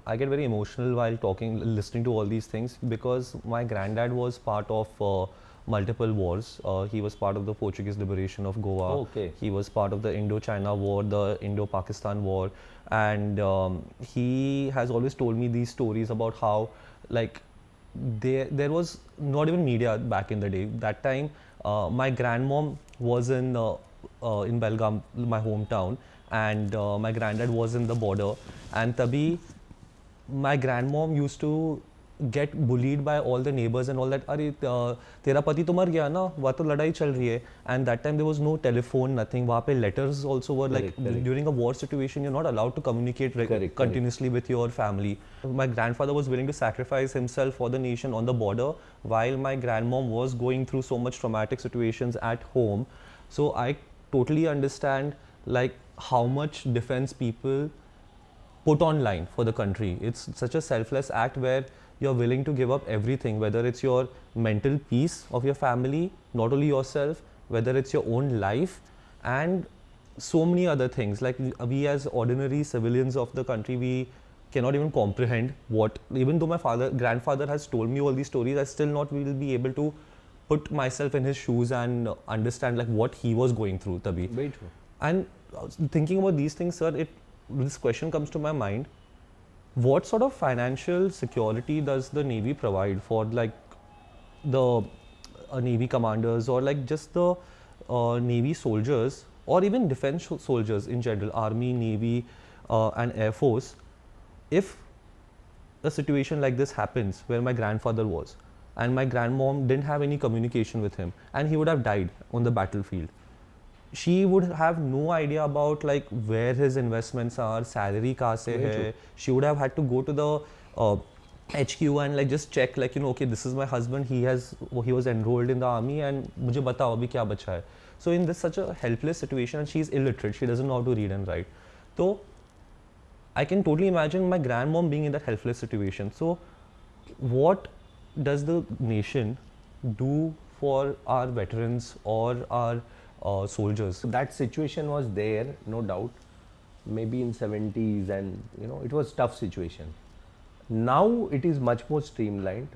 I get very emotional while listening to all these things, because my granddad was part of multiple wars. He was part of the Portuguese liberation of Goa. Okay. He was part of the Indo-China war, the Indo-Pakistan war, and he has always told me these stories about how, like, there was not even media back in the day. That time, my grandmom was in Belgaum, my hometown, and my granddad was in the border, and tabhi my grandmom used to get bullied by all the neighbors and all that. अरे तेरा पति तो मर गया ना, वहाँ तो लड़ाई चल रही है. And that time there was no telephone, nothing. वहाँ पे letters also were like, correct. during a war situation, you're not allowed to communicate continuously with your family. My grandfather was willing to sacrifice himself for the nation on the border, while my grandmom was going through so much traumatic situations at home. So I totally understand like how much defense people put online for the country. It's such a selfless act where you're willing to give up everything, whether it's your mental peace of your family, not only yourself, whether it's your own life, and so many other things. Like we as ordinary civilians of the country, we cannot even comprehend what, even though my grandfather has told me all these stories, I still not will be able to put myself in his shoes and understand like what he was going through, Tabhi. Very true. And thinking about these things, sir, this question comes to my mind. What sort of financial security does the Navy provide for like the Navy commanders, or like just the Navy soldiers, or even defense soldiers in general, Army, Navy, and Air Force, if a situation like this happens where my grandfather was and my grandmom didn't have any communication with him and he would have died on the battlefield? She would have no idea about like where his investments are, salary kahan se hai. She would have had to go to the HQ and like just check like, okay, this is my husband, he was enrolled in the army and mujhe batao abhi kya bacha hai. So in this such a helpless situation, and she's illiterate, she doesn't know how to read and write. So I can totally imagine my grandmom being in that helpless situation. So what does the nation do for our veterans or our soldiers? So that situation was there, no doubt, maybe in 70s, and it was tough situation. Now it is much more streamlined.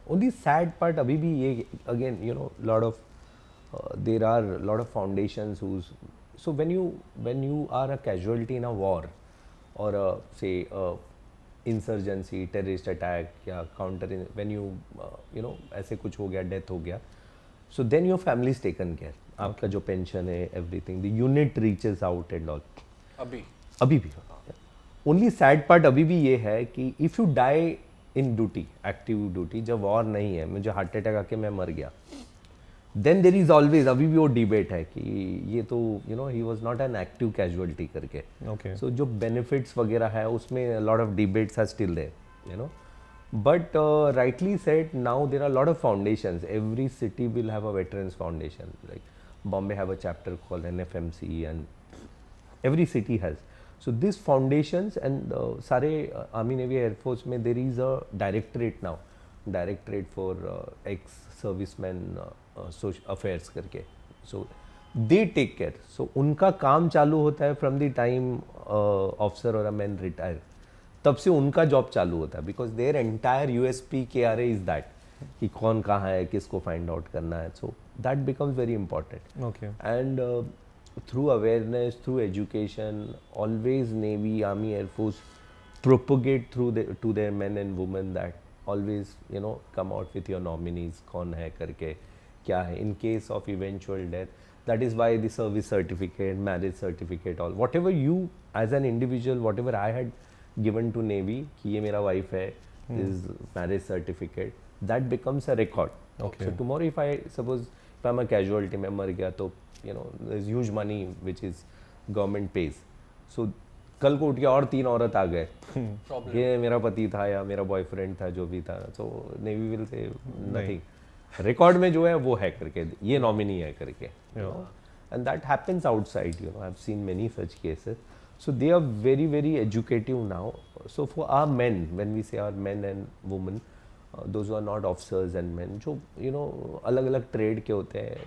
Only sad part abhi bhi ye, again, there are a lot of foundations so when you are a casualty in a war, or say insurgency, terrorist attack, या counter, when you ऐसे कुछ हो गया, death हो गया, so then your family is taken care. आपका जो pension है, everything, the unit reaches out and all. अभी भी only sad part अभी भी ये है कि if you die in duty, active duty, जब war नहीं है, मुझे heart attack आके मैं मर गया, then there is always, अभी भी वो debate है कि ये तो he was not an active casualty करके. Okay. So जो benefits वगैरह है उसमें a lot of debates are still there, But rightly said, now there are a lot of foundations. Every city will have a veterans foundation. Like Bombay have a chapter called NFMC, and every city has. So these foundations, and sare Army, Navy, Air Force mein there is a directorate now, directorate for ex-servicemen social affairs करके. So they take care. So उनका काम चालू होता है from the time officer or a man retire. तब से उनका job चालू होता है, because their entire USP KRA is that कि कौन कहाँ है, किसको फाइंड आउट करना है. So that becomes very important. Okay. And through awareness, through education, always navy, army, air force propagate to their men and women that always come out with your nominees, कौन है करके, क्या है, in case of eventual death. That is why the service certificate, marriage certificate, all whatever you as an individual, whatever I had given to Navy कि ये मेरा wife है, this marriage certificate, that becomes a record. Okay. So tomorrow if I suppose if I'm a casualty, मैं मर गया तो there's huge money which is government pays. So कल को उठ के और 3 औरत आ गए, ये मेरा पति था या मेरा बॉयफ्रेंड था, जो भी था, so Navy will say nothing. Record में जो है वो है करके, ये नॉमिनी है करके. And that happens outside. I've seen many such cases. So they are very, very educative now. So for our men, when we say our men and women, those who are not officers and men, जो अलग अलग trade के होते हैं,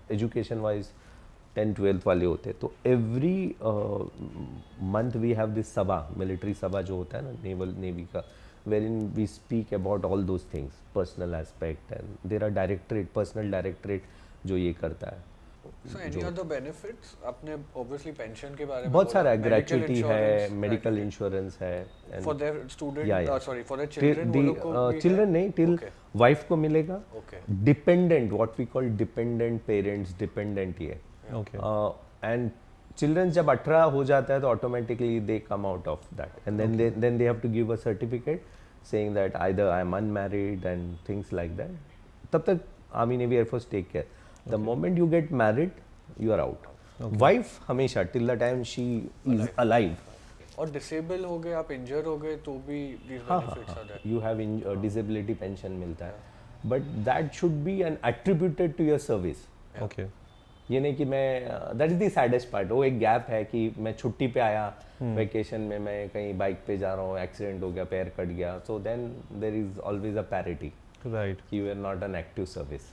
education wise 10th-12th वाले होते हैं, तो every month we have this सभा, मिलिट्री सभा जो होता है ना नेवी का, wherein we speak about all those things, personal aspect, and there are directorate, personal directorate जो ये करता है. So any other benefits? आपने obviously pension के बारे में बहुत बोला, सारा है, medical ग्रेचुइटी है, insurance, मेडिकल gratuity. इंश्योरेंस है. and For their student, Yeah, yeah. sorry, for their children, वो लोग को भी है? चिल्ड्रन नहीं, टिल Okay. वाइफ को मिलेगा. Okay. Dependent, what we call dependent parents, dependent ये. Okay. एंड चिल्ड्रन जब 18 हो जाता है तो automatically they come out of that, and then they have to give a certificate saying that either I am unmarried and things like that. तब तक army navy air force take care. The moment you get married you are out. Wife हमेशा till the time she is alive. और disable हो गए, आप इंजर हो गए तो भी these benefits are there. You have disability pension मिलता है, but that should be an attributed to your service. Okay. ये नहीं कि मैं, that is the saddest part. वो एक गैप है कि मैं छुट्टी पे आया वेकेशन में, मैं कहीं बाइक पे जा रहा हूँ, एक्सीडेंट हो गया, पैर कट गया, so then there is always a parity Right. कि you are not an active service.